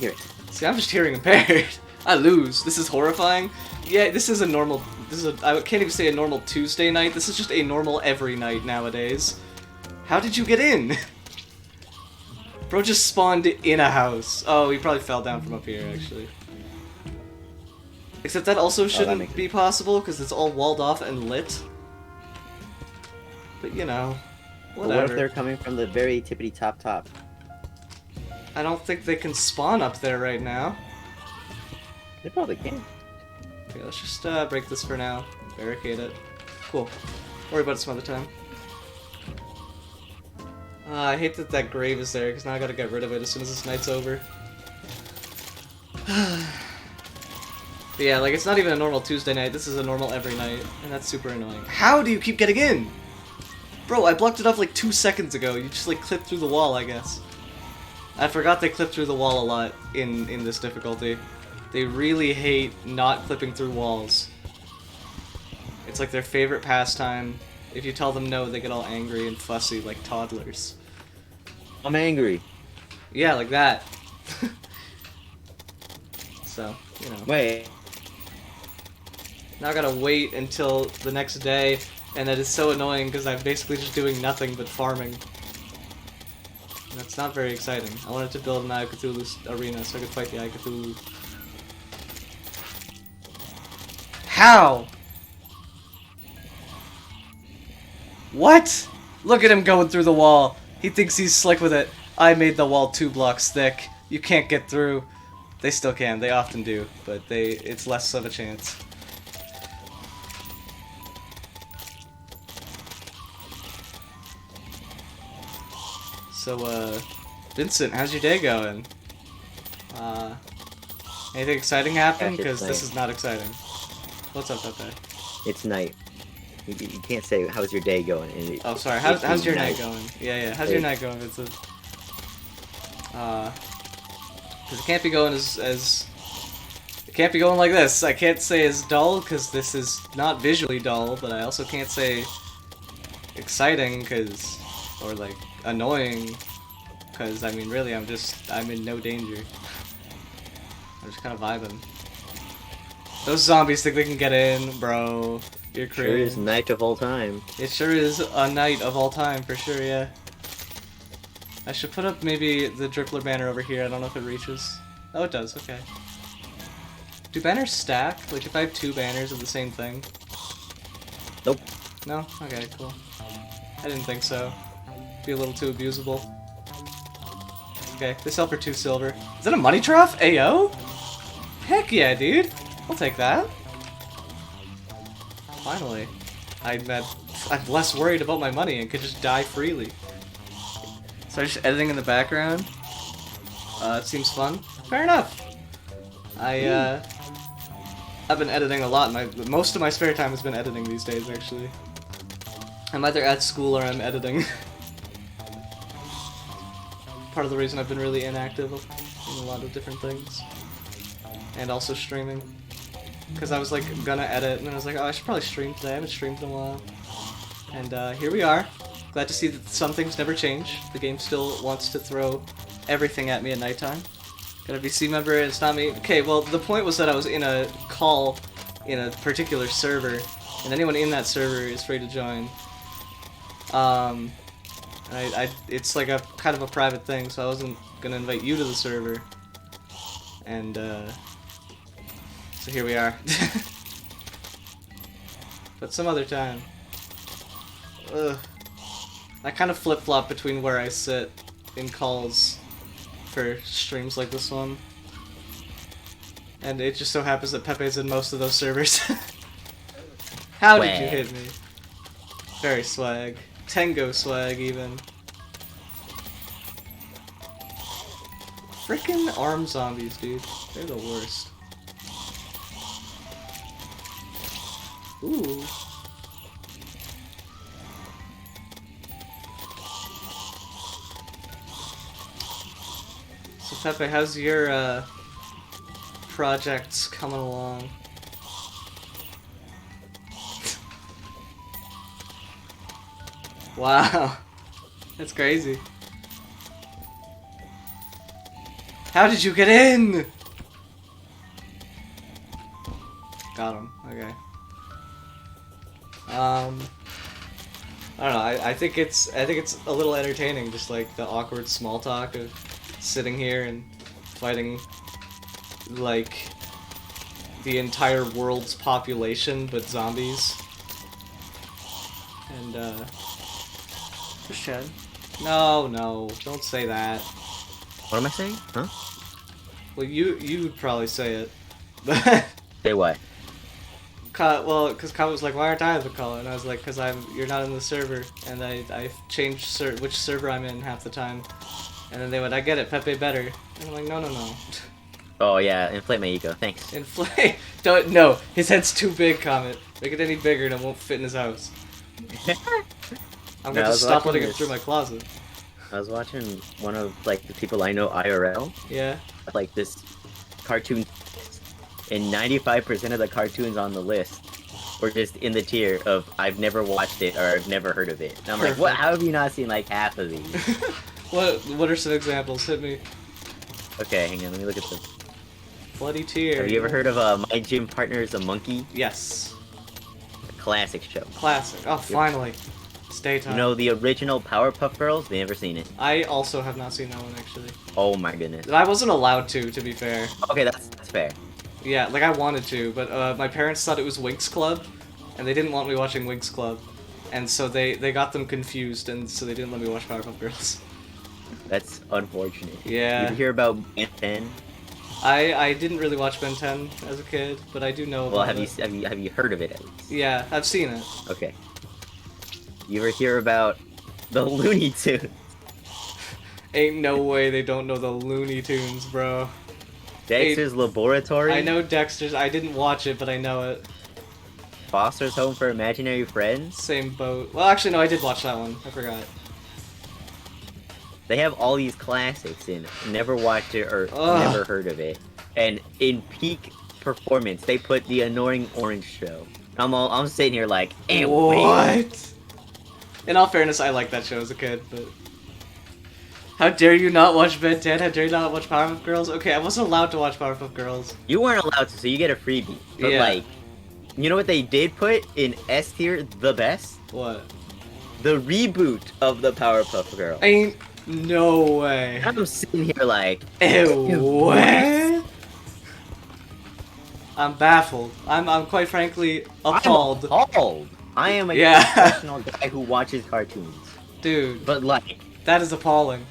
hear it. See, I'm just hearing impaired. I lose. This is horrifying. Yeah, this is a normal... I can't even say a normal Tuesday night. This is just a normal every night nowadays. How did you get in? Bro just spawned in a house. Oh, he probably fell down from up here, actually. Except that also shouldn't be possible, because it's all walled off and lit. But, you know, whatever. But what if they're coming from the very tippity top? I don't think they can spawn up there right now. They probably can. Okay, let's just break this for now. Barricade it. Cool. Worry about it some other time. I hate that that grave is there, because now I gotta get rid of it as soon as this night's over. But yeah, like, it's not even a normal Tuesday night, this is a normal every night, and that's super annoying. How do you keep getting in? Bro, I blocked it off like 2 seconds ago, you just like clipped through the wall, I guess. I forgot they clip through the wall a lot in this difficulty. They really hate not clipping through walls. It's like their favorite pastime. If you tell them no, they get all angry and fussy like toddlers. I'm angry. Yeah, like that. So, you know. Wait. Now I gotta wait until the next day, and that is so annoying because I'm basically just doing nothing but farming. And that's not very exciting. I wanted to build an Eye of Cthulhu arena so I could fight the Eye of Cthulhu. How? What? Look at him going through the wall. He thinks he's slick with it. I made the wall 2 blocks thick. You can't get through. They still can. They often do, but it's less of a chance. So, Vincent, how's your day going? Anything exciting happen? Because this is not exciting. What's up, Pepe? It's night. You can't say, how's your day going? And oh, sorry. How's your night going? Yeah. How's your night going, Vincent? Because it can't be going as... It can't be going like this. I can't say as dull, because this is not visually dull, but I also can't say exciting, because... Or, like, annoying, because, I mean, really, I'm in no danger. I'm just kind of vibing. Those zombies think they can get in, bro. You're crazy. Sure is night of all time. It sure is a night of all time, for sure, yeah. I should put up maybe the Drippler banner over here. I don't know if it reaches. Oh, it does. Okay. Do banners stack? Like, if I have 2 banners of the same thing? Nope. No? Okay, cool. I didn't think so. Be a little too abusable. Okay, they sell for 2 silver. Is that a money trough? Ayo? Heck yeah, dude. I'll take that. Finally. I'm less worried about my money and could just die freely. So I'm just editing in the background. It seems fun. Fair enough. I've been editing a lot. Most of my spare time has been editing these days, actually. I'm either at school or I'm editing. Part of the reason I've been really inactive in a lot of different things. And also streaming. Because I was like gonna edit and then I was like, oh, I should probably stream today. I haven't streamed in a while. And here we are. Glad to see that some things never change. The game still wants to throw everything at me at nighttime. Got a VC member, it's not me. Okay, well, the point was that I was in a call in a particular server, and anyone in that server is free to join. It's like a kind of a private thing, so I wasn't gonna invite you to the server. And, so here we are. But some other time. Ugh. I kind of flip-flop between where I sit in calls for streams like this one. And it just so happens that Pepe's in most of those servers. How did you hit me? Very swag. Tango swag, even. Frickin' arm zombies, dude. They're the worst. Ooh. So Pepe, how's your projects coming along? Wow, that's crazy. How did you get in? Got him. Okay. I don't know. I think it's a little entertaining, just like the awkward small talk of sitting here and fighting like the entire world's population, but zombies. And just Chad. No, don't say that. What am I saying? Huh? Well, you would probably say it, but Say what? well, because Kyle was like, "Why aren't I the caller?" And I was like, "Cause you're not in the server," and I changed which server I'm in half the time, and then they went, "I get it, Pepe better," and I'm like, "No." Oh yeah, inflate my ego. Thanks. Inflate? Don't. No, his head's too big, Comet. Make it any bigger and it won't fit in his house. I'm going to stop letting it through my closet. I was watching one of like the people I know IRL. Yeah. Like this cartoon, and 95% of the cartoons on the list were just in the tier of I've never watched it or I've never heard of it. And I'm like, what? How have you not seen like half of these? What are some examples? Hit me. Okay, hang on. Let me look at this. Bloody tier. Have you ever heard of My Gym Partner is a Monkey? Yes. A classic show. Classic. Oh, finally. It's daytime. You know the original Powerpuff Girls? They never seen it. I also have not seen that one, actually. Oh my goodness. I wasn't allowed to be fair. Okay, that's fair. Yeah, like I wanted to, but my parents thought it was Winx Club, and they didn't want me watching Winx Club. And so they got them confused, and so they didn't let me watch Powerpuff Girls. That's unfortunate. Yeah. Did you hear about Ben 10? I didn't really watch Ben 10 as a kid, but I do know about it. Well, have you heard of it at least? Yeah, I've seen it. Okay. You ever hear about the Looney Tunes? Ain't no way they don't know the Looney Tunes, bro. Dexter's Laboratory? I know Dexter's. I didn't watch it, but I know it. Foster's Home for Imaginary Friends? Same boat. Well, actually, no, I did watch that one. I forgot. They have all these classics and never watched it or never heard of it. And in peak performance, they put the Annoying Orange Show. I'm sitting here like, ew, what? In all fairness, I liked that show as a kid, but how dare you not watch Ben 10? How dare you not watch Powerpuff Girls? Okay, I wasn't allowed to watch Powerpuff Girls. You weren't allowed to, so you get a freebie. But yeah. like, you know what they did put in S tier the best? What? The reboot of the Powerpuff Girls. Ain't no way. I'm sitting here like, ew, what? I'm baffled. I'm quite frankly appalled. I'm appalled. I am a professional guy who watches cartoons. Dude. But like, that is appalling.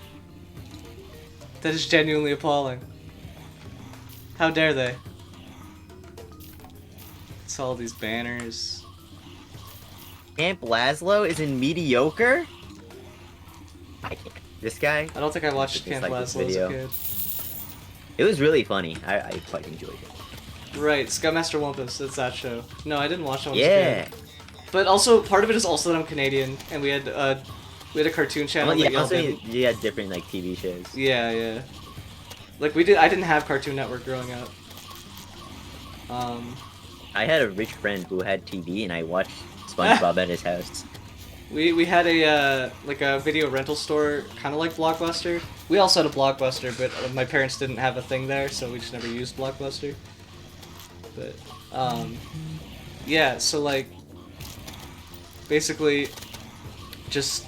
That is genuinely appalling. How dare they? It's all these banners. Camp Lazlo is in mediocre? I can't. This guy? I don't think I watched Camp Lazlo as a kid. It was really funny. I quite enjoyed it. Right, Skymaster Wumpus, it's that show. No, I didn't watch that one as a kid. But also, part of it is also that I'm Canadian, and we had a cartoon channel. Well, yeah, also you had different like TV shows. Yeah. Like I didn't have Cartoon Network growing up. I had a rich friend who had TV, and I watched SpongeBob at his house. We had a video rental store, kind of like Blockbuster. We also had a Blockbuster, but my parents didn't have a thing there, so we just never used Blockbuster. But yeah, so like basically just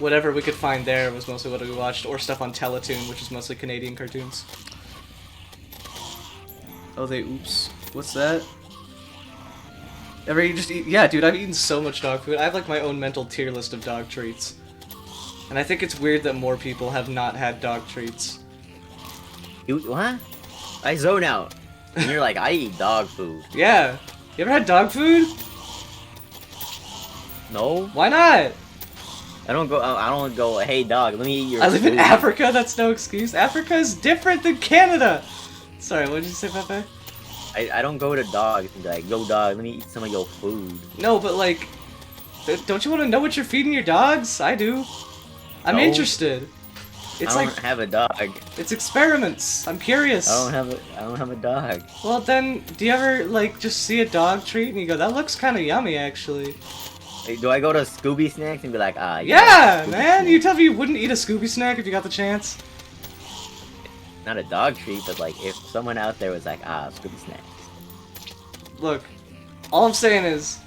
whatever we could find there was mostly what we watched, or stuff on Teletoon, which is mostly Canadian cartoons. Oh, oops. What's that? Ever you just eat? Yeah, dude, I've eaten so much dog food. I have like my own mental tier list of dog treats. And I think it's weird that more people have not had dog treats. What? I zone out. And you're like, I eat dog food. Yeah. You ever had dog food? No. Why not? I don't go, hey dog, let me eat your I live food. in Africa, that's no excuse. Africa is different than Canada! Sorry, what did you say, Pepe? I don't go to dogs and be like, yo dog, let me eat some of your food. No, but like, don't you want to know what you're feeding your dogs? I do. I'm interested. It's I don't have a dog. It's experiments. I'm curious. I don't have a dog. Well then, do you ever like just see a dog treat and you go, that looks kind of yummy actually? Hey, do I go to Scooby Snacks and be like, yeah, man, you tell me you wouldn't eat a Scooby snack if you got the chance? not a dog treat, but like if someone out there was like, ah, Scooby snacks. Look, all I'm saying is,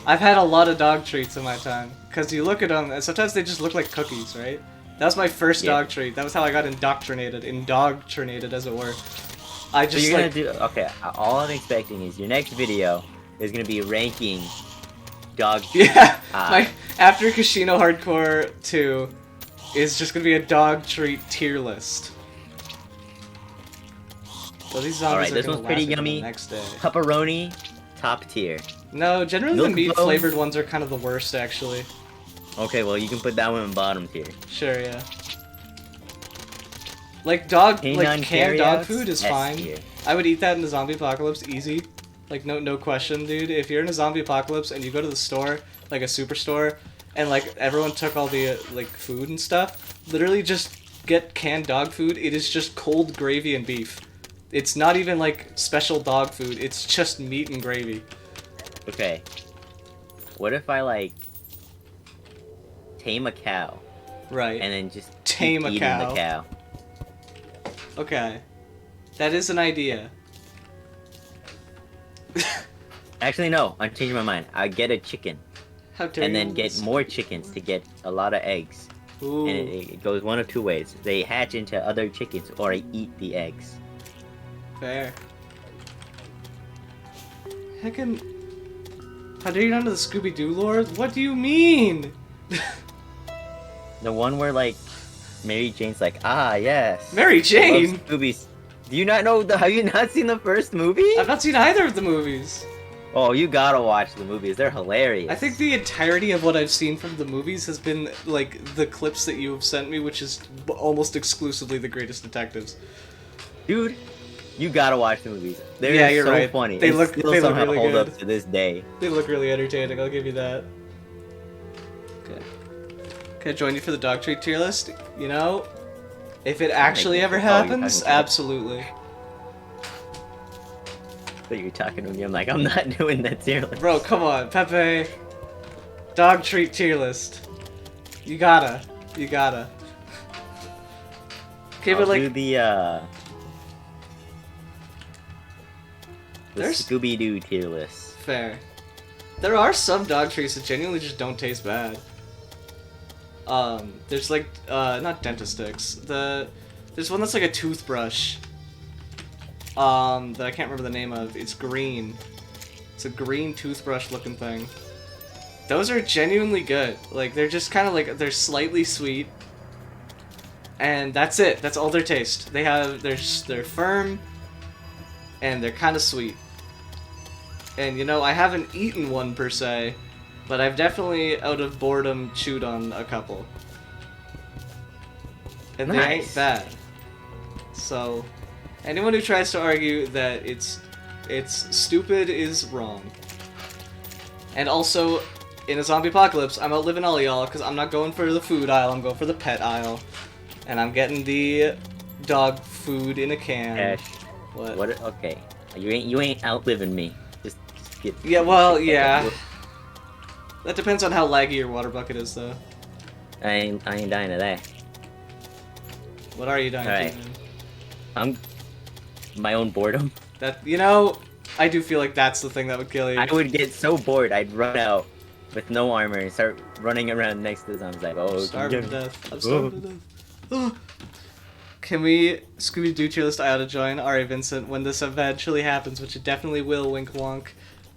I've had a lot of dog treats in my time. Because you look at them, and sometimes they just look like cookies, right? That was my first dog treat. That was how I got indoctrinated, as it were. I just so you're gonna do okay. All I'm expecting is your next video is gonna be ranking dog. Yeah, after Casino Hardcore 2 is just gonna be a dog treat tier list. Well, these zombies Alright, are this gonna one's pretty last until the yummy. next day. Pepperoni, top tier. No, generally Milk the meat bones. flavored ones are kind of the worst, actually. Okay, well you can put that one in bottom tier. Sure, yeah. Like Canine canned dog carryouts, food is S fine. tier. I would eat that in the zombie apocalypse, easy. Like no question, dude. If you're in a zombie apocalypse and you go to the store, like a superstore, and like everyone took all the like food and stuff, literally just get canned dog food. It is just cold gravy and beef. It's not even like special dog food. It's just meat and gravy. Okay. What if I like tame a cow Right. and then just Tame keep a eating cow. the cow? Okay. That is an idea. Actually, no. I'm changing my mind. I get a chicken How dare and you then get listen? more chickens to get a lot of eggs. Ooh. And it goes one of two ways. They hatch into other chickens, or I eat the eggs. Fair. Heckin'. How dare you not know the Scooby-Doo lore? What do you mean? The one where like Mary Jane's like, ah, yes. Mary I love Jane? Scooby's. Do you not know? Have you not seen the first movie? I've not seen either of the movies. Oh, you gotta watch the movies. They're hilarious. I think the entirety of what I've seen from the movies has been, like, the clips that you have sent me, which is almost exclusively The Greatest Detectives. Dude, you gotta watch the movies. They're Yeah, you're so right. funny. They and look- still they look somehow really hold good. up to this day. They look really entertaining, I'll give you that. Okay. Can I join you for the dog treat tier list? You know, if it actually ever happens, absolutely. But you're talking to me, I'm like, I'm not doing that tier list. Bro, come on, Pepe. Dog treat tier list. You gotta. You gotta. Okay, I'll but like, do the There's- Scooby-Doo tier list. fair. There are some dog treats that genuinely just don't taste bad. There's like, not dentist sticks. There's one that's like a toothbrush. That I can't remember the name of. It's green. It's a green toothbrush looking thing. Those are genuinely good. Like, they're just kind of like, they're slightly sweet. And that's it. That's all their taste. They're firm. And they're kind of sweet. And you know, I haven't eaten one per se, but I've definitely, out of boredom, chewed on a couple. And they ain't Nice. bad. So, anyone who tries to argue that it's stupid is wrong. And also, in a zombie apocalypse, I'm outliving all y'all because I'm not going for the food aisle, I'm going for the pet aisle. And I'm getting the dog food in a can. Ash, What? okay. You ain't outliving me. Just get. Yeah, well, yeah. That depends on how laggy your water bucket is, though. I ain't dying of that. What are you dying Alright. to? Man? I'm my own boredom. That, you know, I do feel like that's the thing that would kill you. I would get so bored, I'd run out with no armor and start running around next to zombies like, oh, Starving to death. I'm starving to death. Oh. Can we Scooby-Doo tier list I ought to join? Alright, Vincent, when this eventually happens, which it definitely will, wink wonk,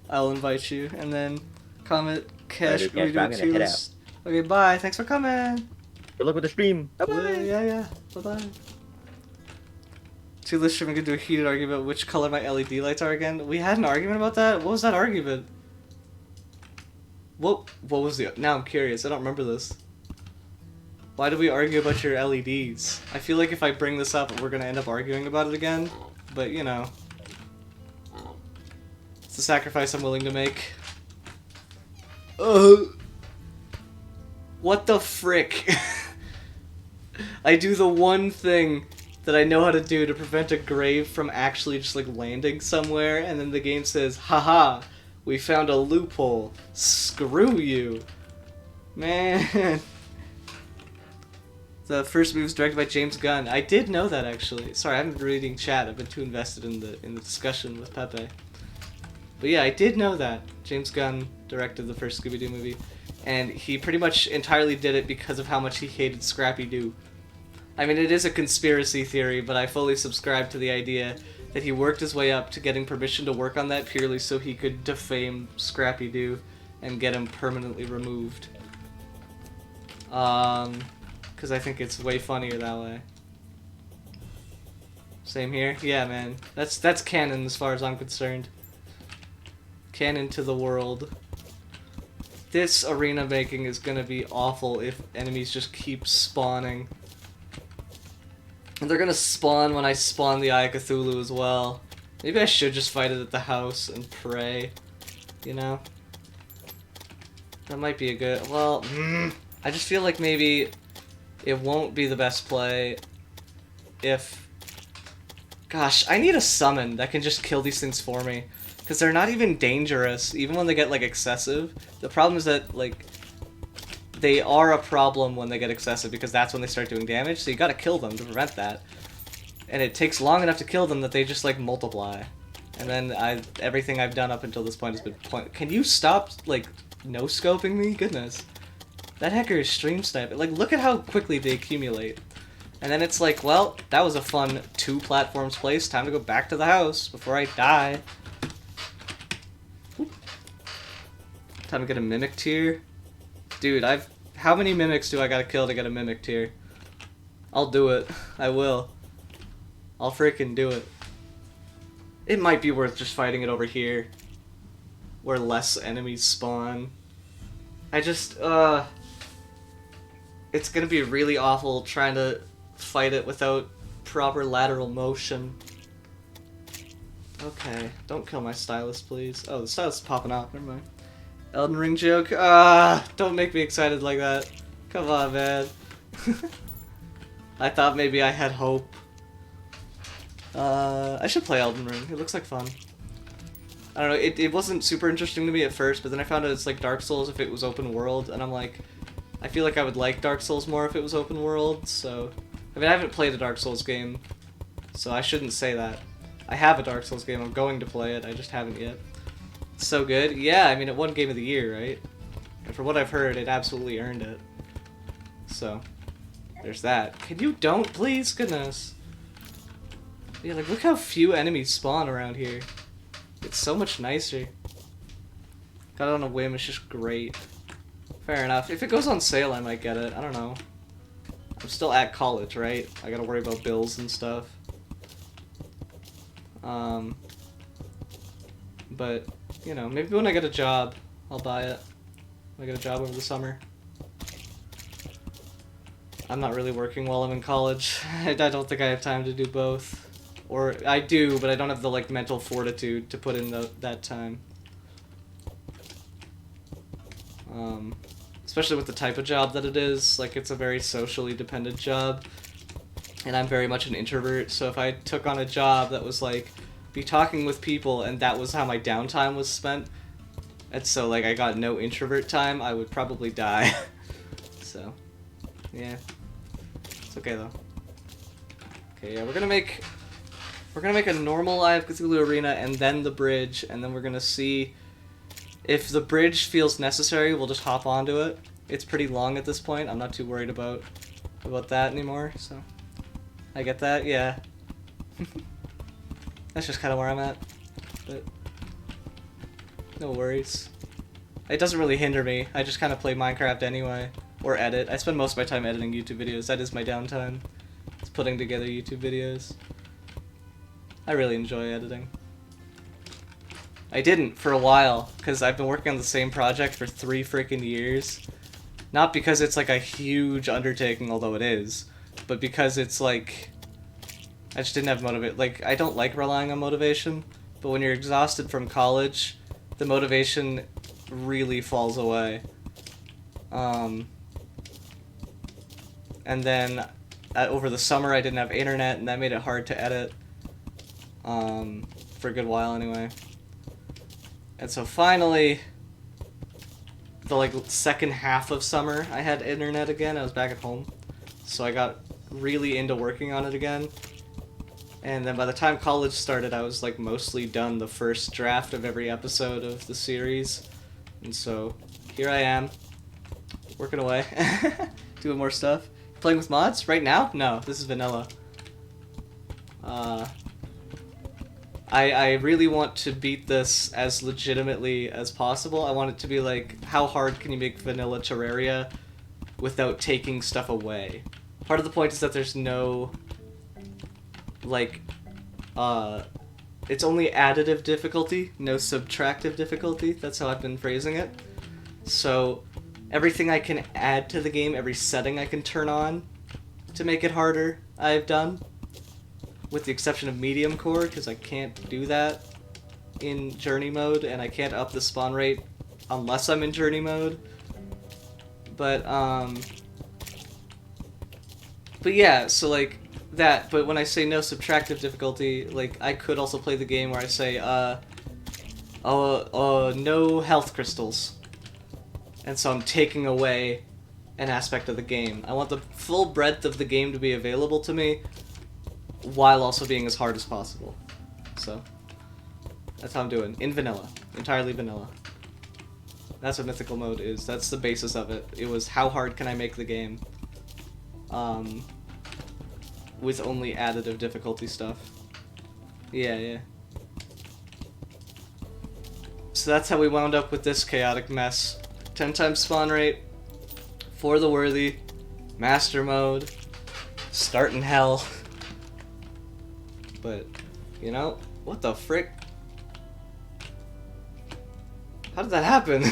I'll invite you. And then comment, Cash, Alrighty, Cash, I'm Scooby-Doo gonna tier head list. Okay, bye. Thanks for coming. Good luck with the stream. Bye-bye. Yeah. Bye-bye. Two lists streaming could do a heated argument about which color my LED lights are again. We had an argument about that? What was that argument? What was the... Now I'm curious. I don't remember this. Why did we argue about your LEDs? I feel like if I bring this up, we're gonna end up arguing about it again. But, you know. It's a sacrifice I'm willing to make. What the frick? I do the one thing that I know how to do to prevent a grave from actually just like landing somewhere, and then the game says, haha, we found a loophole. Screw you. Man. The first movie was directed by James Gunn. I did know that actually. Sorry, I haven't been reading chat. I've been too invested in the discussion with Pepe. But yeah, I did know that James Gunn directed the first Scooby-Doo movie, and he pretty much entirely did it because of how much he hated Scrappy-Doo. I mean, it is a conspiracy theory, but I fully subscribe to the idea that he worked his way up to getting permission to work on that purely so he could defame Scrappy-Doo and get him permanently removed. Because I think it's way funnier that way. Same here? Yeah, man. That's canon as far as I'm concerned. Canon to the world. This arena making is gonna be awful if enemies just keep spawning. And they're gonna spawn when I spawn the Eye of Cthulhu as well. Maybe I should just fight it at the house and pray. You know? That might be a good... Well, I just feel like maybe it won't be the best play if... Gosh, I need a summon that can just kill these things for me. Because they're not even dangerous, even when they get, like, excessive. The problem is that, like, they are a problem when they get excessive, because that's when they start doing damage, so you gotta kill them to prevent that. And it takes long enough to kill them that they just, like, multiply. And then everything I've done up until this point has been Can you stop, like, no-scoping me? Goodness. That hacker is stream sniping. Like, look at how quickly they accumulate. And then it's like, well, that was a fun 2 platforms place. Time to go back to the house before I die. Time to get a Mimic tier. Dude, how many Mimics do I gotta kill to get a Mimic tier? I'll do it. I will. I'll freaking do it. It might be worth just fighting it over here, where less enemies spawn. I just, it's gonna be really awful trying to fight it without proper lateral motion. Okay, don't kill my stylus, please. Oh, the stylus is popping off, never mind. Elden Ring joke? Don't make me excited like that. Come on, man. I thought maybe I had hope. I should play Elden Ring. It looks like fun. I don't know, it wasn't super interesting to me at first, but then I found out it's like Dark Souls if it was open world, and I'm like, I feel like I would like Dark Souls more if it was open world, so... I mean, I haven't played a Dark Souls game, so I shouldn't say that. I have a Dark Souls game, I'm going to play it, I just haven't yet. It's so good. Yeah, I mean, it won Game of the Year, right? And for what I've heard, it absolutely earned it. So, there's that. Can you don't, please? Goodness. Yeah, like, look how few enemies spawn around here. It's so much nicer. Got it on a whim, it's just great. Fair enough. If it goes on sale, I might get it. I don't know. I'm still at college, right? I gotta worry about bills and stuff. But, you know, maybe when I get a job, I'll buy it. When I get a job over the summer. I'm not really working while I'm in college. I don't think I have time to do both. Or, I do, but I don't have the, like, mental fortitude to put in that time. Especially with the type of job that it is. Like, it's a very socially dependent job. And I'm very much an introvert, so if I took on a job that was, like, be talking with people and that was how my downtime was spent, and so, like, I got no introvert time, I would probably die. So, yeah. It's okay, though. Okay, yeah, we're gonna make a normal Eye of Cthulhu arena and then the bridge, and then we're gonna see if the bridge feels necessary, we'll just hop onto it. It's pretty long at this point, I'm not too worried about that anymore, so. I get that, yeah. That's just kind of where I'm at, but no worries. It doesn't really hinder me, I just kind of play Minecraft anyway, or edit. I spend most of my time editing YouTube videos, that is my downtime. It's putting together YouTube videos. I really enjoy editing. I didn't for a while, because I've been working on the same project for 3 freaking years. Not because it's like a huge undertaking, although it is, but because it's like, I just didn't have motivation. Like, I don't like relying on motivation, but when you're exhausted from college, the motivation really falls away. And then over the summer I didn't have internet, and that made it hard to edit. For a good while anyway. And so finally, the like second half of summer, I had internet again. I was back at home. so I got really into working on it again. And then by the time college started, I was like mostly done the first draft of every episode of the series. And so here I am, working away, doing more stuff. Playing with mods right now? No, this is vanilla. I really want to beat this as legitimately as possible. I want it to be like, how hard can you make vanilla Terraria without taking stuff away? Part of the point is that there's no, like, it's only additive difficulty, no subtractive difficulty. That's how I've been phrasing it. So everything I can add to the game, every setting I can turn on to make it harder, I've done. With the exception of medium core, because I can't do that in journey mode, and I can't up the spawn rate unless I'm in journey mode. But yeah, so like that. But when I say no subtractive difficulty, like I could also play the game where I say no health crystals, and so I'm taking away an aspect of the game. I want the full breadth of the game to be available to me, while also being as hard as possible. So that's how I'm doing. In vanilla. Entirely vanilla. That's what Mythical mode is. That's the basis of it. It was how hard can I make the game with only additive difficulty stuff. Yeah. So that's how we wound up with this chaotic mess. 10 times spawn rate, for the worthy, master mode, start in hell. But, you know, what the frick? How did that happen?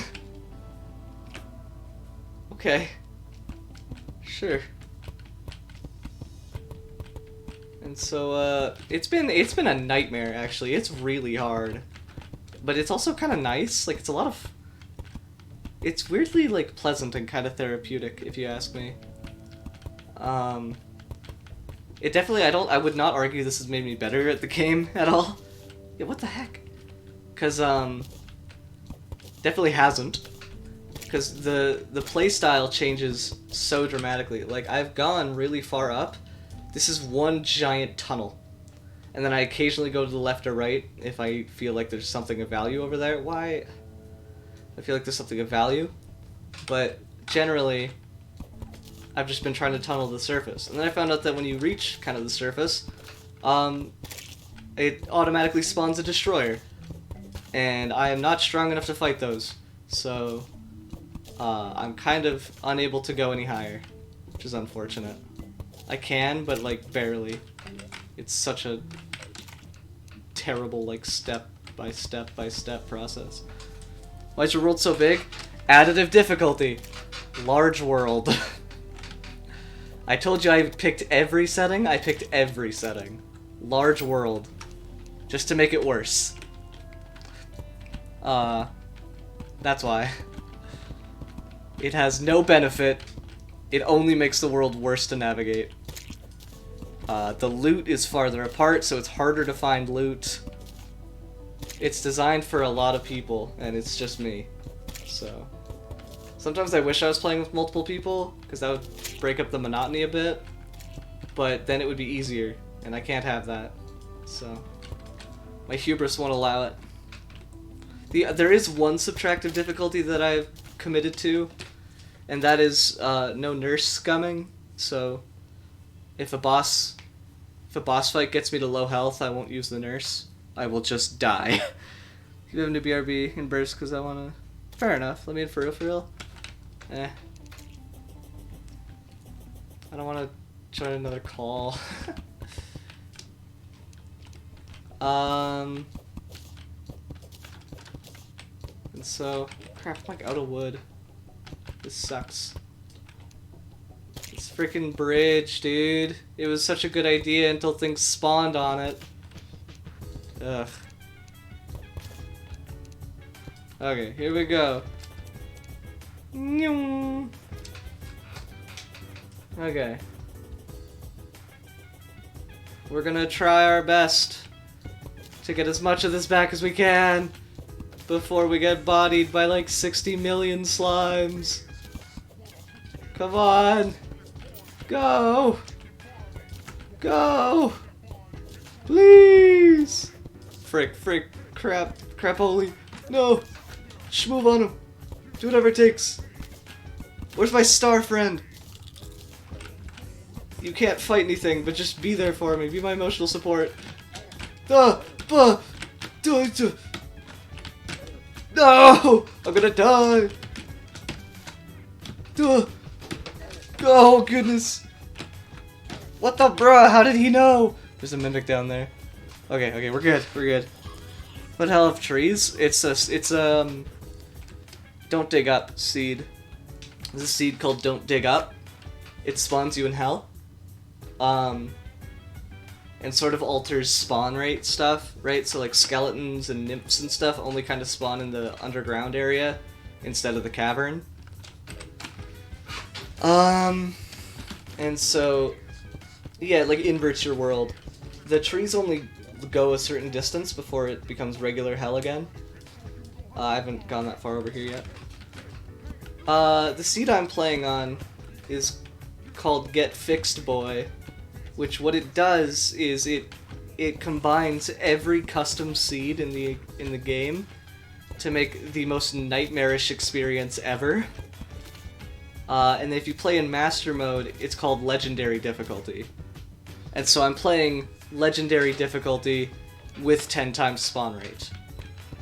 Okay. Sure. And so, it's been a nightmare, actually. It's really hard. But it's also kind of nice. Like, it's a lot of... It's weirdly, like, pleasant and kind of therapeutic, if you ask me. It definitely, I would not argue this has made me better at the game at all. Yeah, what the heck? Because, definitely hasn't. Because the playstyle changes so dramatically. Like, I've gone really far up. This is one giant tunnel. And then I occasionally go to the left or right if I feel like there's something of value over there. Why? I feel like there's something of value. But generally, I've just been trying to tunnel the surface. And then I found out that when you reach kind of the surface, it automatically spawns a destroyer. And I am not strong enough to fight those. So, I'm kind of unable to go any higher, which is unfortunate. I can, but like barely. It's such a terrible, like, step by step by step process. Why is your world so big? Additive difficulty. Large world. I told you I picked every setting. I picked every setting. Large world. Just to make it worse. That's why. It has no benefit. It only makes the world worse to navigate. The loot is farther apart, so it's harder to find loot. It's designed for a lot of people, and it's just me. So, sometimes I wish I was playing with multiple people, because that would break up the monotony a bit. But then it would be easier, and I can't have that. So, my hubris won't allow it. There is one subtractive difficulty that I've committed to, and that is no nurse scumming. So, if a boss fight gets me to low health, I won't use the nurse. I will just die. You have to BRB in burst because I wanna. Fair enough. Let me in for real. I don't want to join another call. And so, crap, I'm like out of wood. This sucks. This freaking bridge, dude. It was such a good idea until things spawned on it. Ugh. Okay, here we go. Okay. We're gonna try our best to get as much of this back as we can before we get bodied by like 60 million slimes. Come on. Go! Go! Please! Frick, crap, crapoli. No! Just move on him. Do whatever it takes. Where's my star friend? You can't fight anything, but just be there for me. Be my emotional support. No! I'm gonna die! Oh, goodness! What the bruh? How did he know? There's a mimic down there. Okay, we're good. What hell of trees? It's Don't Dig Up seed. There's a seed called Don't Dig Up. It spawns you in hell. And sort of alters spawn rate stuff, right? So like skeletons and nymphs and stuff only kind of spawn in the underground area instead of the cavern. And so, yeah, like inverts your world. The trees only go a certain distance before it becomes regular hell again. I haven't gone that far over here yet. The seed I'm playing on is called Get Fixed Boy, which what it does is it combines every custom seed in the game to make the most nightmarish experience ever. And if you play in Master Mode, it's called Legendary Difficulty. And so I'm playing Legendary Difficulty with 10 times spawn rate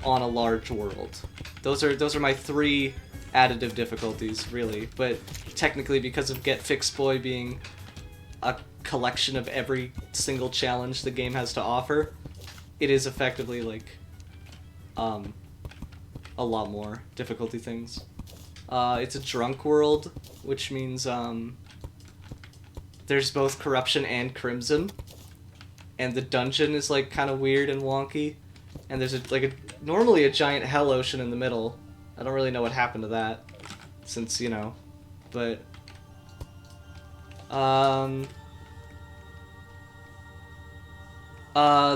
on a large world. Those are my 3 additive difficulties, really. But technically, because of Get Fixed Boy being a collection of every single challenge the game has to offer, it is effectively like a lot more difficulty things. It's a drunk world, which means there's both corruption and crimson, and the dungeon is like kind of weird and wonky, and there's normally a giant hell ocean in the middle. I don't really know what happened to that, since, you know, but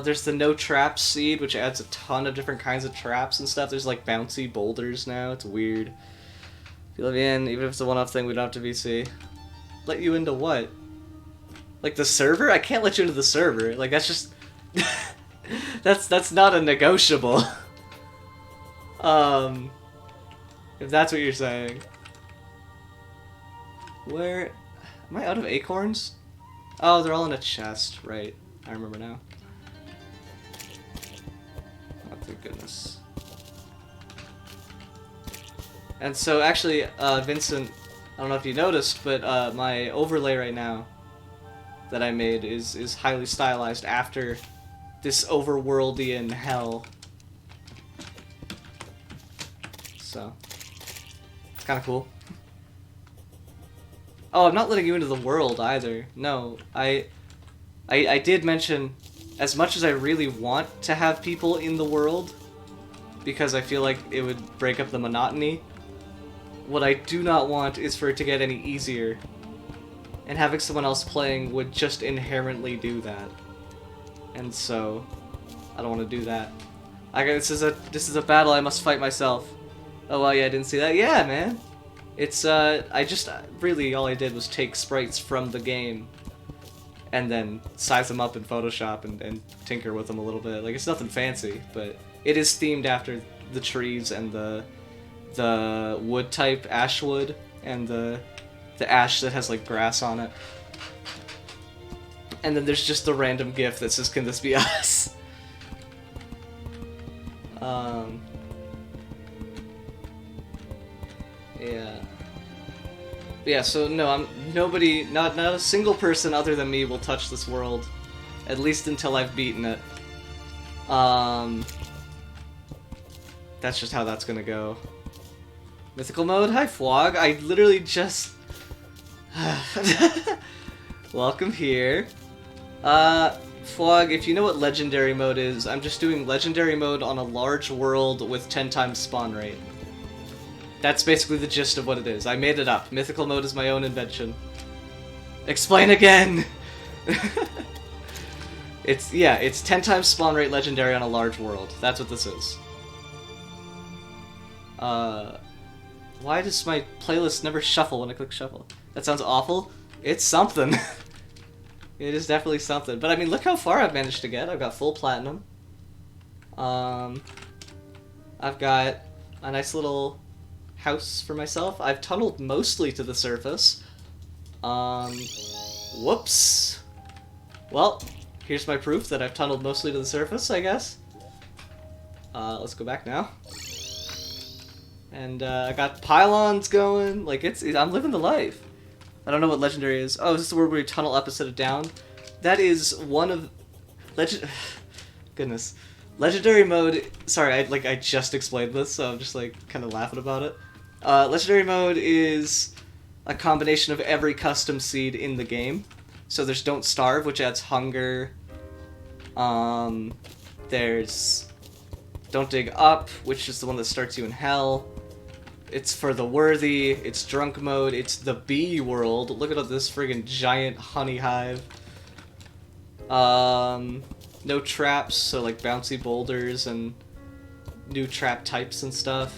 there's the no traps seed, which adds a ton of different kinds of traps and stuff. There's like bouncy boulders now. It's weird. If you let me in, even if it's a one-off thing, we don't have to VC. Let you into what? Like the server? I can't let you into the server. Like that's just that's not a negotiable. If that's what you're saying. Where am I out of acorns? Oh, they're all in a chest, right? I remember now. Oh, thank goodness. And so, actually, Vincent, I don't know if you noticed, but my overlay right now that I made is highly stylized after this overworldian hell. So, it's kind of cool. Oh, I'm not letting you into the world either. No, I did mention, as much as I really want to have people in the world, because I feel like it would break up the monotony, what I do not want is for it to get any easier. And having someone else playing would just inherently do that. And so, I don't want to do that. This is a battle I must fight myself. Oh, well, yeah, I didn't see that. Yeah, man. It's, really, all I did was take sprites from the game and then size them up in Photoshop and tinker with them a little bit. Like, it's nothing fancy, but it is themed after the trees and the wood type ash wood and the ash that has, like, grass on it. And then there's just the random gif that says, "Can this be us?" Yeah. Yeah, so no, nobody, not a single person other than me will touch this world, at least until I've beaten it. That's just how that's gonna go. Mythical mode? Hi, Flog. I literally just... Welcome here. Flog, if you know what legendary mode is, I'm just doing legendary mode on a large world with 10 times spawn rate. That's basically the gist of what it is. I made it up. Mythical mode is my own invention. Explain again! It's 10 times spawn rate legendary on a large world. That's what this is. Why does my playlist never shuffle when I click shuffle? That sounds awful. It's something. It is definitely something. But I mean, look how far I've managed to get. I've got full platinum. I've got a nice little house for myself. I've tunneled mostly to the surface. Whoops. Well, here's my proof that I've tunneled mostly to the surface, I guess. Let's go back now. And I got pylons going. Like, I'm living the life. I don't know what legendary is. Oh, is this the word where you tunnel up instead of down? That is one of goodness. Legendary mode. Sorry, I just explained this, so I'm just like kind of laughing about it. Legendary mode is a combination of every custom seed in the game. So there's Don't Starve, which adds hunger. There's Don't Dig Up, which is the one that starts you in hell. It's for the worthy, it's drunk mode, it's the bee world. Look at this friggin' giant honey hive. No traps, so like bouncy boulders and new trap types and stuff.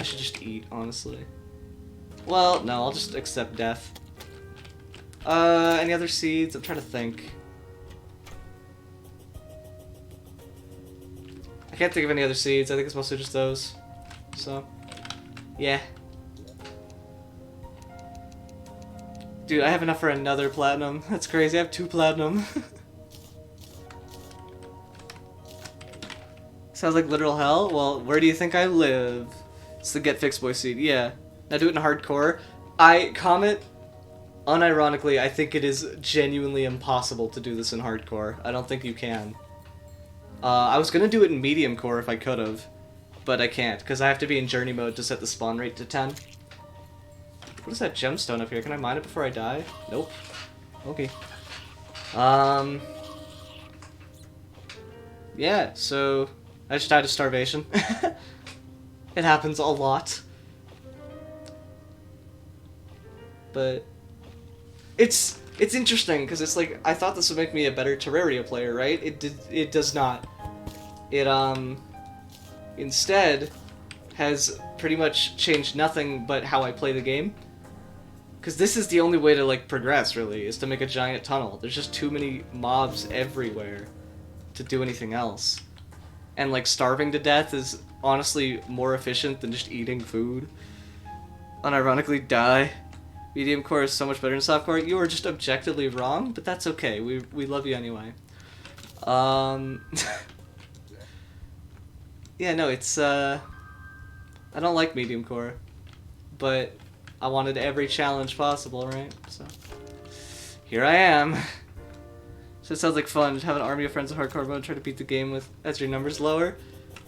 I should just eat, honestly. Well, no, I'll just accept death. Any other seeds? I'm trying to think. I can't think of any other seeds. I think it's mostly just those. So, yeah. Dude, I have enough for another platinum. That's crazy. I have 2 platinum. Sounds like literal hell? Well, where do you think I live? It's the Get Fixed Boy seed. Yeah. Now do it in hardcore. I comment, unironically, I think it is genuinely impossible to do this in hardcore. I don't think you can. I was gonna do it in medium core if I could've, but I can't, because I have to be in journey mode to set the spawn rate to 10. What is that gemstone up here? Can I mine it before I die? Nope. Okay. Yeah, so I just died of starvation. It happens a lot. But it's interesting because it's like I thought this would make me a better Terraria player, right? It does not. It instead has pretty much changed nothing but how I play the game. Because this is the only way to like progress, really, is to make a giant tunnel. There's just too many mobs everywhere to do anything else. And like starving to death is honestly more efficient than just eating food. Unironically, die. Medium core is so much better than soft core. You are just objectively wrong, but that's okay. We love you anyway. Yeah, no, it's I don't like medium core, but I wanted every challenge possible, right? So here I am. So it sounds like fun. Just have an army of friends in hardcore mode, try to beat the game with as your numbers lower.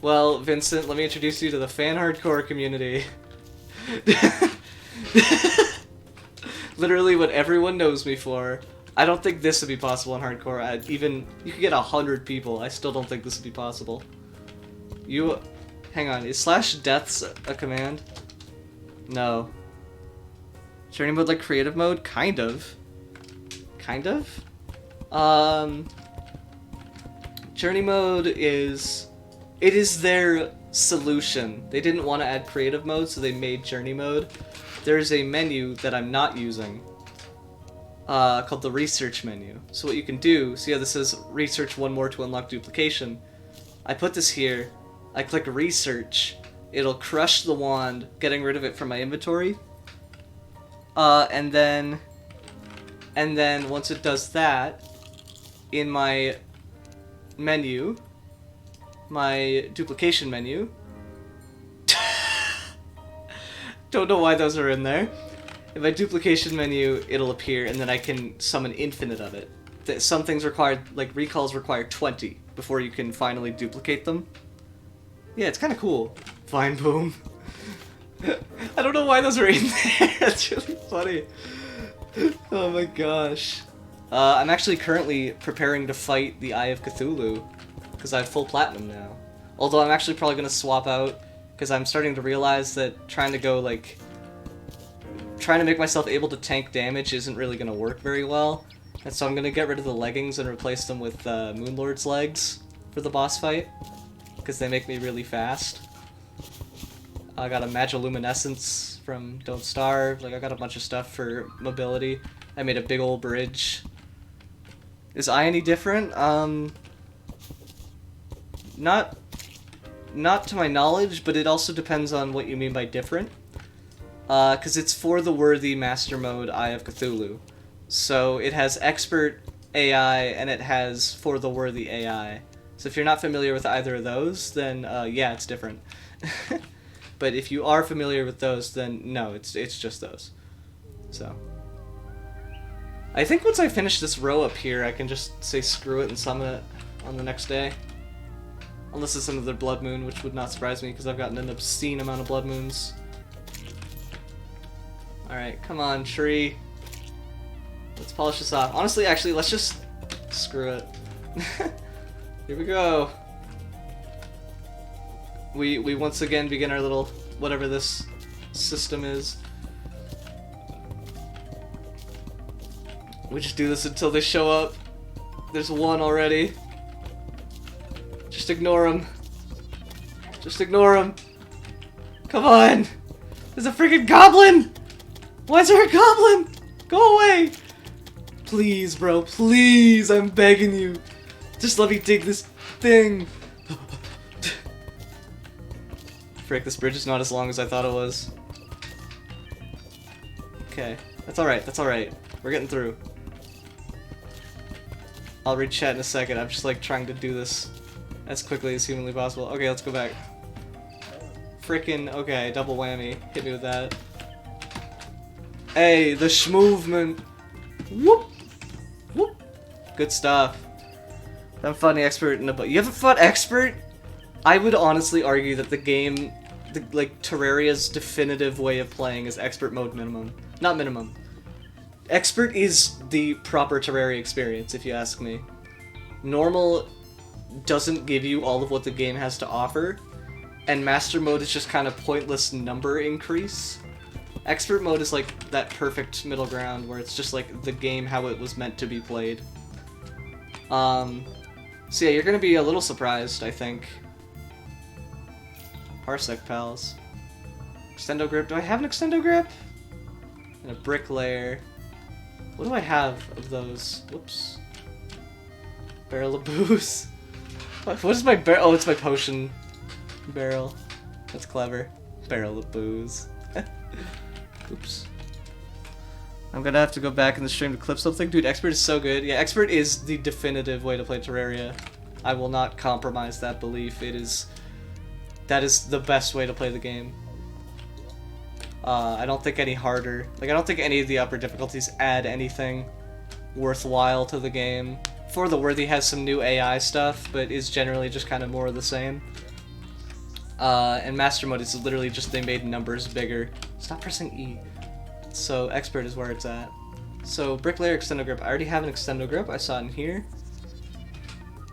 Well, Vincent, let me introduce you to the fan hardcore community. Literally what everyone knows me for. I don't think this would be possible in hardcore. You could get 100 people. I still don't think this would be possible. Hang on, is /deaths a command? No. Journey mode like creative mode? Kind of. Kind of? Journey mode is their solution. They didn't want to add creative mode, so they made journey mode. There's a menu that I'm not using, called the research menu. So what you can do, see how this says research one more to unlock duplication? I put this here, I click research, it'll crush the wand, getting rid of it from my inventory. And then once it does that, in my menu, my duplication menu, don't know why those are in there. In my duplication menu, it'll appear, and then I can summon infinite of it. Some things require, like recalls require 20 before you can finally duplicate them. Yeah, it's kind of cool. Vine boom. I don't know why those are in there. That's really funny. Oh my gosh. I'm actually currently preparing to fight the Eye of Cthulhu, because I have full platinum now. Although I'm actually probably going to swap out, because I'm starting to realize that trying to make myself able to tank damage isn't really going to work very well. And so I'm going to get rid of the leggings and replace them with Moonlord's legs for the boss fight, because they make me really fast. I got a Magiluminescence from Don't Starve, like I got a bunch of stuff for mobility. I made a big old bridge. Is I any different? Not to my knowledge, but it also depends on what you mean by different. Because it's for the worthy master mode Eye of Cthulhu. So it has expert AI and it has for the worthy AI. So if you're not familiar with either of those, then yeah, it's different. But if you are familiar with those, then no, it's just those. So I think once I finish this row up here, I can just say screw it and summon it on the next day. Unless it's another blood moon, which would not surprise me because I've gotten an obscene amount of blood moons. Alright, come on, tree. Let's polish this off. Honestly, actually, let's just screw it. Here we go. We once again begin our little whatever this system is. We just do this until they show up. There's one already. Just ignore him. Just ignore him. Come on! There's a freaking goblin! Why is there a goblin? Go away! Please, bro, please, I'm begging you. Just let me dig this thing. Frick, this bridge is not as long as I thought it was. Okay, that's alright, that's alright. We're getting through. I'll read chat in a second, I'm just like trying to do this as quickly as humanly possible. Okay, let's go back. Frickin', okay, double whammy. Hit me with that. Hey, the schmovement. Whoop! Whoop! Good stuff. I'm fighting expert in a you haven't fought expert? I would honestly argue that the game, like Terraria's definitive way of playing is expert mode minimum. Not minimum. Expert is the proper Terraria experience, if you ask me. Normal doesn't give you all of what the game has to offer, and Master mode is just kind of pointless number increase. Expert mode is like that perfect middle ground where it's just like the game how it was meant to be played. So yeah, you're gonna be a little surprised, I think. Parsec pals. Extendo grip. Do I have an extendo grip? And a bricklayer. What do I have of those? Whoops. Barrel of booze. What is my barrel? Oh, it's my potion barrel. That's clever. Barrel of booze. Oops. I'm gonna have to go back in the stream to clip something. Dude, Expert is so good. Yeah, Expert is the definitive way to play Terraria. I will not compromise that belief. That is the best way to play the game. I don't think any harder. Like, I don't think any of the upper difficulties add anything worthwhile to the game. For the Worthy has some new AI stuff, but is generally just kind of more of the same. And Master Mode is literally just they made numbers bigger. Stop pressing E. So Expert is where it's at. So Bricklayer, Extendo Grip. I already have an Extendo Grip. I saw it in here.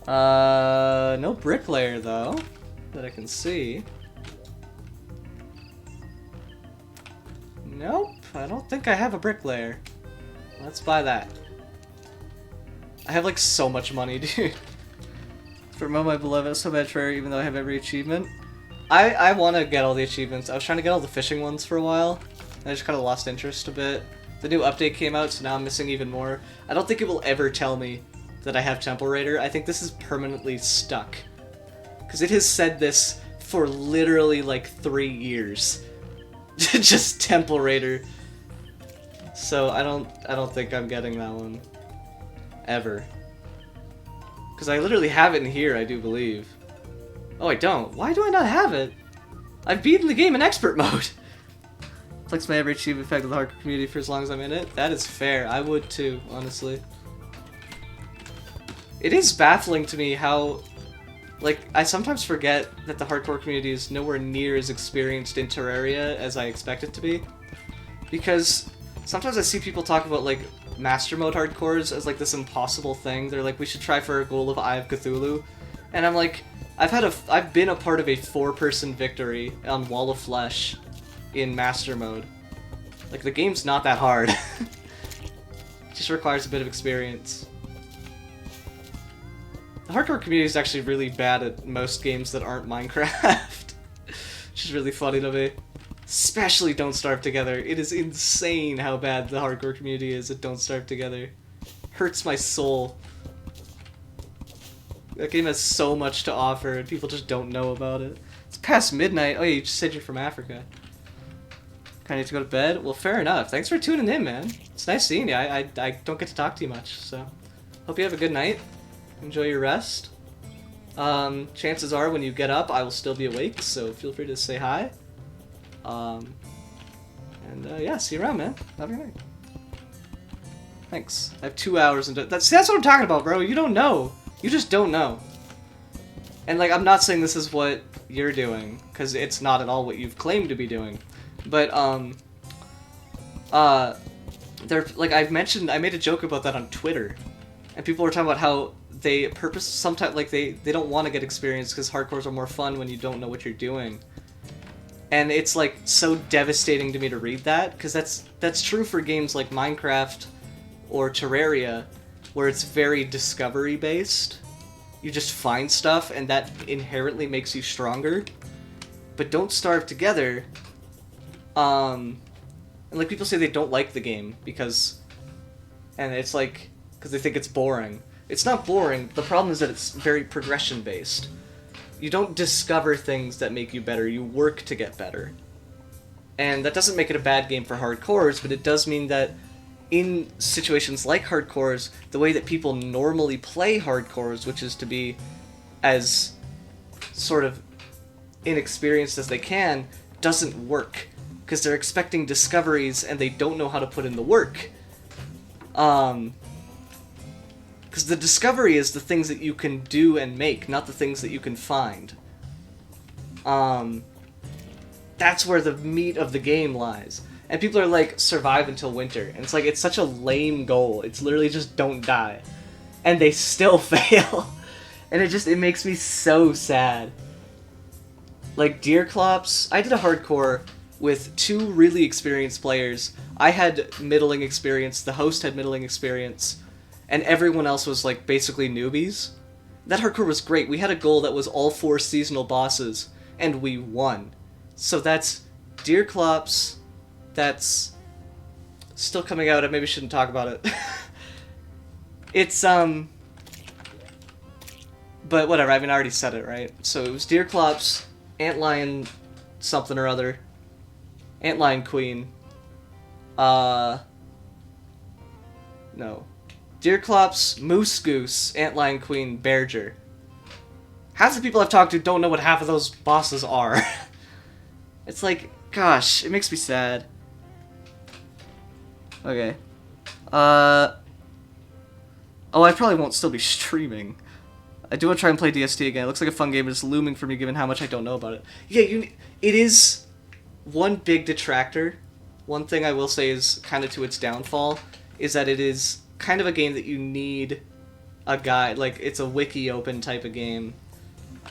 No Bricklayer though, that I can see. Nope, I don't think I have a Bricklayer. Let's buy that. I have like so much money, dude. For Mo, my beloved, so bad Terraria, even though I have every achievement. I want to get all the achievements. I was trying to get all the fishing ones for a while, and I just kind of lost interest a bit. The new update came out, so now I'm missing even more. I don't think it will ever tell me that I have Temple Raider. I think this is permanently stuck. Because it has said this for literally like 3 years. Just Temple Raider. So I don't think I'm getting that one. Ever. Because I literally have it in here, I do believe. Oh, I don't. Why do I not have it? I've beaten the game in expert mode. Flex my every achievement effect of the hardcore community for as long as I'm in it. That is fair. I would too, honestly. It is baffling to me how, like, I sometimes forget that the hardcore community is nowhere near as experienced in Terraria as I expect it to be. Because sometimes I see people talk about, like, Master Mode hardcores as, like, this impossible thing. They're like, we should try for a goal of Eye of Cthulhu. And I'm like, I've been a part of a 4-person victory on Wall of Flesh in Master Mode. Like, the game's not that hard. It just requires a bit of experience. The hardcore community is actually really bad at most games that aren't Minecraft. Which is really funny to me. Especially Don't Starve Together. It is insane how bad the hardcore community is at Don't Starve Together. Hurts my soul. That game has so much to offer, and people just don't know about it. It's past midnight. Oh, yeah, you just said you're from Africa. Kinda need to go to bed? Well, fair enough. Thanks for tuning in, man. It's nice seeing you. I don't get to talk to you much, so... Hope you have a good night. Enjoy your rest. Chances are, when you get up, I will still be awake, so feel free to say hi. Yeah, see you around, man. Have a good night. Thanks. I have 2 hours into... That's what I'm talking about, bro. You don't know. You just don't know. And, like, I'm not saying this is what you're doing, because it's not at all what you've claimed to be doing. But, like, I made a joke about that on Twitter, and people were talking about how they sometimes, like, they don't want to get experience because hardcores are more fun when you don't know what you're doing. And it's, like, so devastating to me to read that, because that's true for games like Minecraft or Terraria, where it's very discovery-based. You just find stuff, and that inherently makes you stronger. But Don't Starve Together... and like people say they don't like the game because, and it's like, because they think it's boring. It's not boring, the problem is that it's very progression based. You don't discover things that make you better, you work to get better. And that doesn't make it a bad game for hardcores, but it does mean that in situations like hardcores, the way that people normally play hardcores, which is to be as sort of inexperienced as they can, doesn't work. Because they're expecting discoveries and they don't know how to put in the work. Because the discovery is the things that you can do and make, not the things that you can find. That's where the meat of the game lies. And people are like, survive until winter. And it's like, it's such a lame goal. It's literally just don't die. And they still fail. And it makes me so sad. Like, Deerclops, I did a hardcore with 2 really experienced players. I had middling experience, the host had middling experience, and everyone else was like basically newbies. That hardcore was great. We had a goal that was all 4 seasonal bosses, and we won. So that's Deerclops, that's still coming out, I maybe shouldn't talk about it. It's, but whatever, I mean, I already said it, right? So it was Deerclops, Antlion something or other, Antlion Queen. No. Deerclops, Moose Goose, Antlion Queen, Bearger. Half the people I've talked to don't know what half of those bosses are. It's like, gosh, it makes me sad. Okay. Oh, I probably won't still be streaming. I do want to try and play DST again. It looks like a fun game, but it's looming for me given how much I don't know about it. Yeah, it is... One big detractor, one thing I will say is kind of to its downfall, is that it is kind of a game that you need a guide, like it's a wiki open type of game.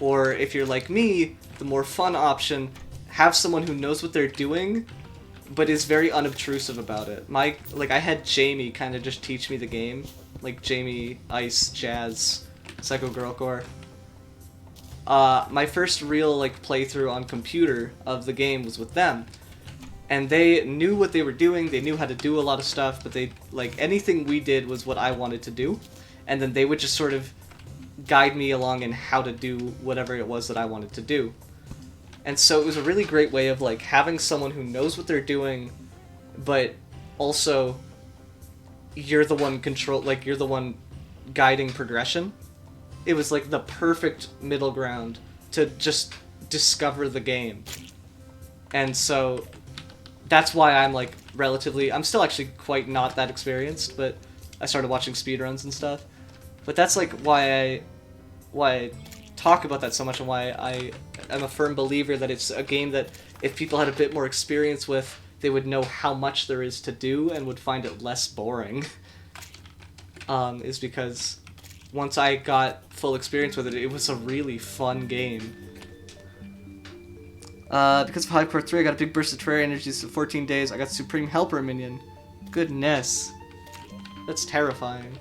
Or if you're like me, the more fun option, have someone who knows what they're doing, but is very unobtrusive about it. I had Jamie kind of just teach me the game, like Jamie, Ice, Jazz, Psycho Girlcore. My first real playthrough on computer of the game was with them, and they knew what they were doing. They knew how to do a lot of stuff, but they anything we did was what I wanted to do, and then they would just sort of guide me along in how to do whatever it was that I wanted to do. And so it was a really great way of having someone who knows what they're doing, but also you're the one you're the one guiding progression. It was the perfect middle ground to just discover the game. And so that's why I'm I'm still actually quite not that experienced, but I started watching speedruns and stuff. But that's why I talk about that so much, and why I am a firm believer that it's a game that if people had a bit more experience with, they would know how much there is to do and would find it less boring. Is because once I got full experience with it, it was a really fun game. Because of Hardcore 3, I got a big burst of Terraria energies for 14 days. I got Supreme Helper minion. Goodness. That's terrifying.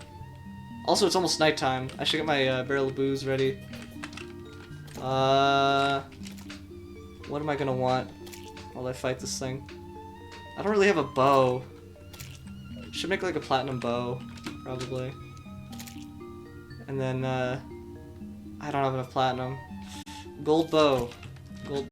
Also, it's almost nighttime. I should get my barrel of booze ready. What am I gonna want? while I fight this thing. I don't really have a bow. Should make like a platinum bow, probably. And then, I don't have enough platinum. Gold bow. Gold